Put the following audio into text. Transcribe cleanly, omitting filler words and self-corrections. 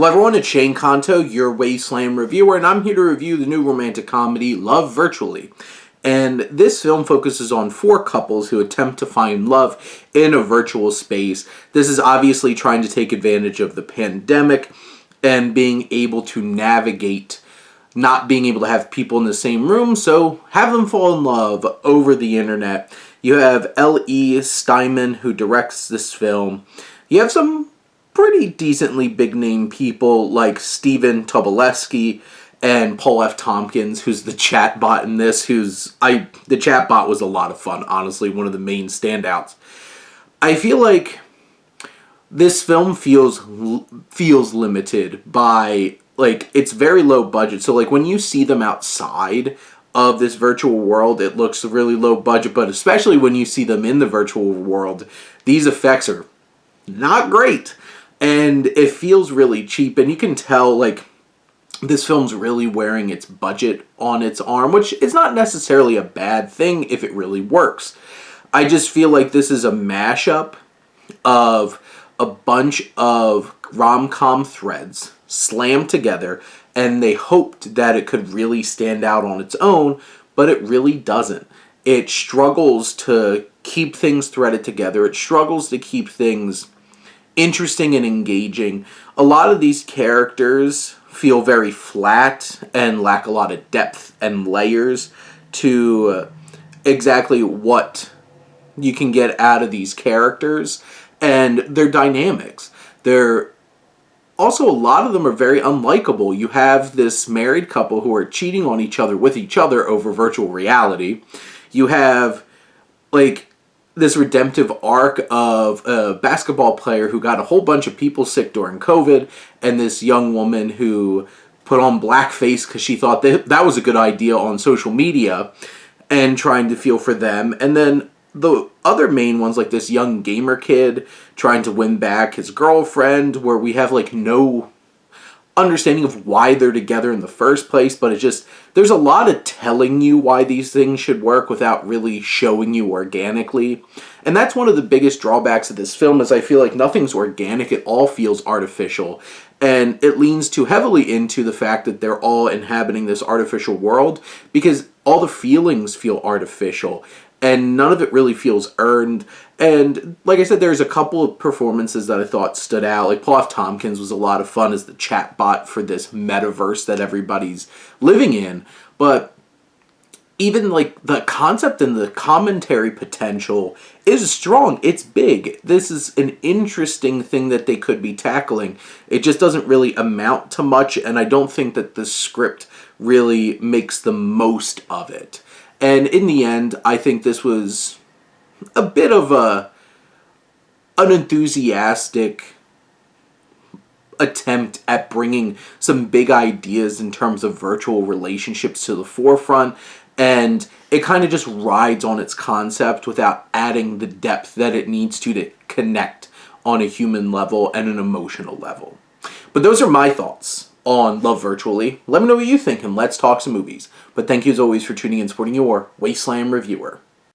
Hello everyone, it's Shane Kanto, your Wasteland reviewer, and I'm here to review the new romantic comedy, Love Virtually. And this film focuses on four couples who attempt to find love in a virtual space. This is obviously trying to take advantage of the pandemic and being able to navigate not being able to have people in the same room, so have them fall in love over the internet. You have L.E. Steinman, who directs this film. You have some pretty decently big-name people like Stephen Tobolewsky and Paul F. Tompkins, who's the chatbot in this, the chatbot was a lot of fun, honestly, one of the main standouts. I feel like this film feels limited by, it's very low budget, so, when you see them outside of this virtual world, it looks really low budget, but especially when you see them in the virtual world, these effects are not great. And it feels really cheap, and you can tell, this film's really wearing its budget on its arm, which is not necessarily a bad thing if it really works. I just feel like this is a mashup of a bunch of rom-com threads slammed together, and they hoped that it could really stand out on its own, but it really doesn't. It struggles to keep things threaded together. It struggles to keep things interesting and engaging. A lot of these characters feel very flat and lack a lot of depth and layers to exactly what you can get out of these characters and their dynamics. They're also, a lot of them are very unlikable. You have this married couple who are cheating on each other with each other over virtual reality. You have, this redemptive arc of a basketball player who got a whole bunch of people sick during COVID, and this young woman who put on blackface because she thought that was a good idea on social media, and trying to feel for them. And then the other main ones, like this young gamer kid trying to win back his girlfriend, where we have no understanding of why they're together in the first place, but it's just, there's a lot of telling you why these things should work without really showing you organically. And that's one of the biggest drawbacks of this film, is I feel like nothing's organic, it all feels artificial. And it leans too heavily into the fact that they're all inhabiting this artificial world, because all the feelings feel artificial, and none of it really feels earned. And like I said, there's a couple of performances that I thought stood out. Like Paul F. Tompkins was a lot of fun as the chatbot for this metaverse that everybody's living in. But even the concept and the commentary potential is strong. It's big. This is an interesting thing that they could be tackling. It just doesn't really amount to much, and I don't think that the script really makes the most of it. And in the end, I think this was a bit of an unenthusiastic attempt at bringing some big ideas in terms of virtual relationships to the forefront, and it kind of just rides on its concept without adding the depth that it needs to connect on a human level and an emotional level. But those are my thoughts on Love Virtually. Let me know what you think, and let's talk some movies. But thank you as always for tuning in and supporting your Wasteland reviewer.